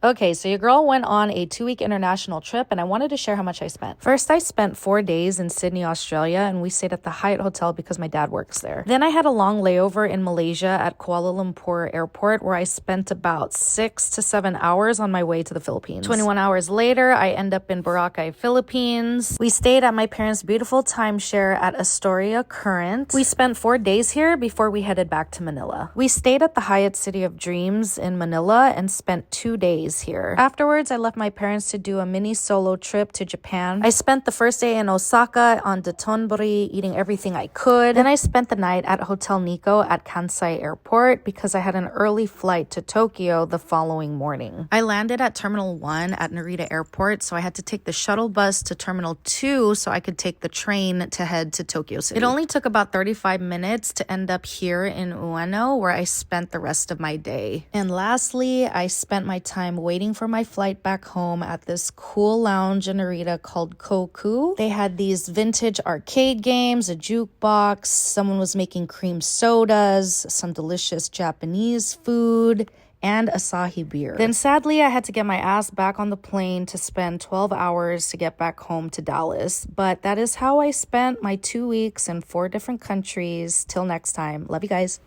Okay, so your girl went on a 2-week international trip and I wanted to share how much I spent. First, I spent 4 days in Sydney, Australia, and we stayed at the Hyatt Hotel because my dad works there. Then I had a long layover in Malaysia at Kuala Lumpur Airport where I spent about 6 to 7 hours on my way to the Philippines. 21 hours later, I end up in Boracay, Philippines. We stayed at my parents' beautiful timeshare at Astoria Current. We spent 4 days here before we headed back to Manila. We stayed at the Hyatt City of Dreams in Manila and spent 2 days here. Afterwards, I left my parents to do a mini solo trip to Japan. I spent the first day in Osaka on Dotonbori, eating everything I could. Then I spent the night at Hotel Nikko at Kansai Airport because I had an early flight to Tokyo the following morning. I landed at Terminal 1 at Narita Airport, so I had to take the shuttle bus to Terminal 2 so I could take the train to head to Tokyo City. It only took about 35 minutes to end up here in Ueno, where I spent the rest of my day. And lastly, I spent my time waiting for my flight back home at this cool lounge in Narita called Koku. They had these vintage arcade games, a jukebox, someone was making cream sodas, some delicious Japanese food, and Asahi beer. Then sadly, I had to get my ass back on the plane to spend 12 hours to get back home to Dallas. But that is how I spent my 2 weeks in 4 different countries. Till next time. Love you guys.